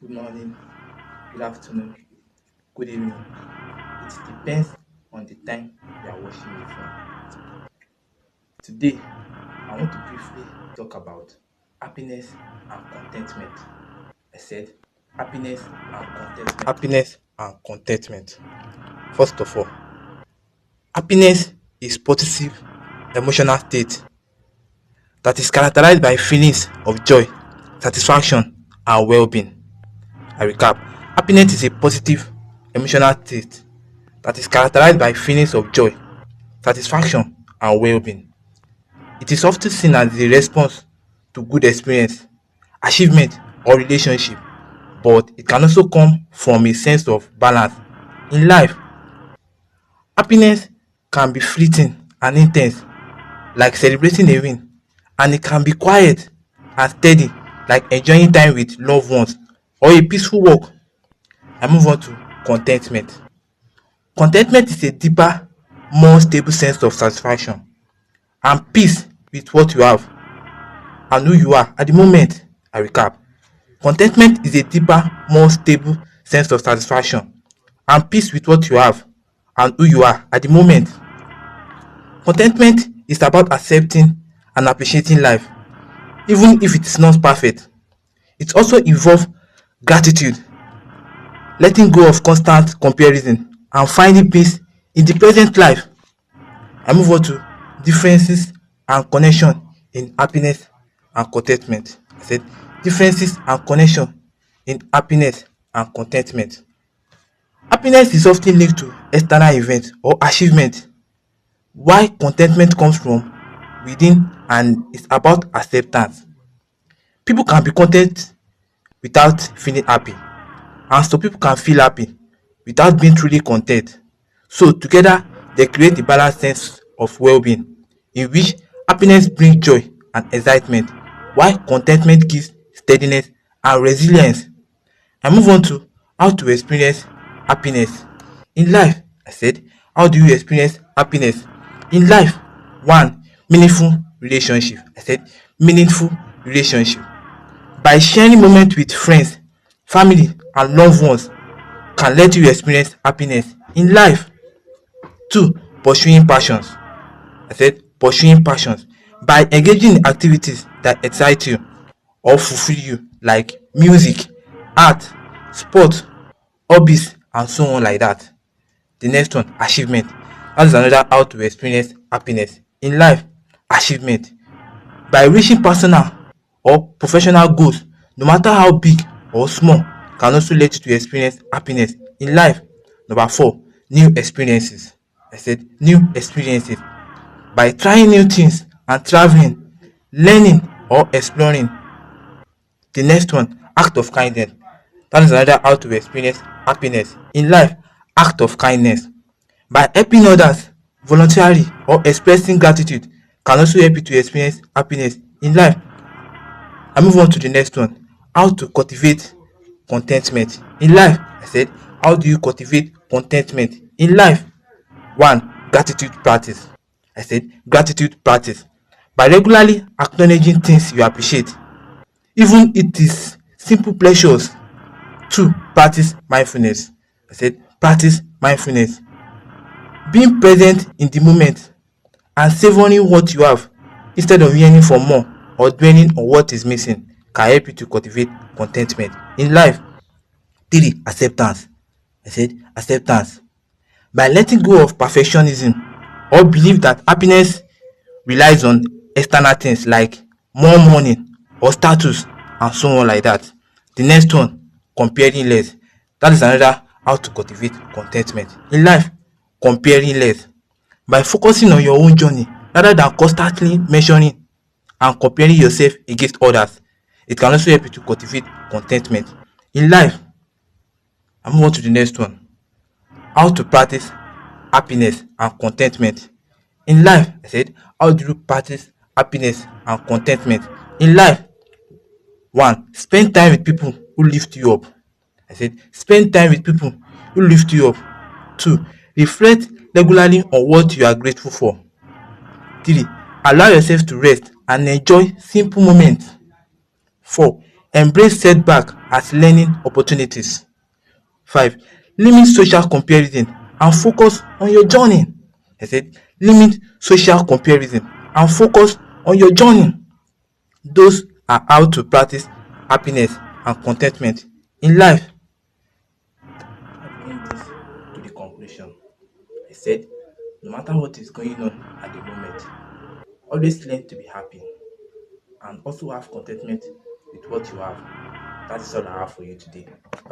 good morning, good afternoon, good evening. It depends on the time you are watching me from. Today, I want to briefly talk about happiness and contentment. I said happiness and contentment. Happiness and contentment. First of all, happiness is positive emotional state that is characterized by feelings of joy, satisfaction, and well-being. I recap. Happiness is a positive emotional state that is characterized by feelings of joy, satisfaction, and well-being. It is often seen as the response to good experience, achievement, or relationship, but it can also come from a sense of balance in life. Happiness can be fleeting and intense, like celebrating a win, and it can be quiet and steady, like enjoying time with loved ones or a peaceful walk. I move on to contentment. Contentment is a deeper, more stable sense of satisfaction and peace with what you have and who you are at the moment. I recap. Contentment is a deeper, more stable sense of satisfaction and peace with what you have and who you are at the moment. Contentment is about accepting and appreciating life, even if it is not perfect. It also involves gratitude, letting go of constant comparison, and finding peace in the present life. I move on to differences and connection in happiness and contentment. I said differences and connection in happiness and contentment. Happiness is often linked to external events or achievement, while contentment comes from within and is about acceptance. People can be content without feeling happy, and some people can feel happy without being truly content. So together they create a balanced sense of well-being in which happiness brings joy and excitement while contentment gives steadiness and resilience. I move on to how to experience happiness in life. I said, how do you experience happiness in life? One, meaningful relationship. I said, meaningful relationship. By sharing moments with friends, family, and loved ones can let you experience happiness in life. Two, pursuing passions. I said pursuing passions. By engaging in activities that excite you or fulfill you, like music, art, sport, hobbies, and so on like that. The next one, achievement. That is another how to experience happiness in life. Achievement. By reaching personal or professional goals, no matter how big or small, can also let you to experience happiness in life. Number four, new experiences. I said new experiences. By trying new things and traveling, learning or exploring. The next one, act of kindness. That is another how to experience happiness in life. Act of kindness. By helping others voluntarily or expressing gratitude can also help you to experience happiness in life. I move on to the next one. How to cultivate contentment in life. I said, how do you cultivate contentment in life? One, gratitude practice. I said, gratitude practice. By regularly acknowledging things you appreciate, even it is simple pleasures. Two, practice mindfulness. I said, practice mindfulness. Being present in the moment and savoring what you have instead of yearning for more or dwelling on what is missing can help you to cultivate contentment in life. Three, acceptance. I said acceptance. By letting go of perfectionism or believe that happiness relies on external things like more money or status and so on like that. The next one, comparing less. That is another how to cultivate contentment in life. Comparing less. By focusing on your own journey rather than constantly measuring and comparing yourself against others, it can also help you to cultivate contentment in life. I move on to the next one. How to practice happiness and contentment in life. I said, how do you practice happiness and contentment in life? One, spend time with people who lift you up. I said, spend time with people who lift you up. Two, reflect regularly on what you are grateful for. Three, allow yourself to rest and enjoy simple moments. Four, embrace setback as learning opportunities. 5. Limit social comparison and focus on your journey. I said, limit social comparison and focus on your journey. Those are how to practice happiness and contentment in life. I bring this to the conclusion. I said, no matter what is going on at the moment, always learn to be happy and also have contentment with what you have. That is all I have for you today. Bye.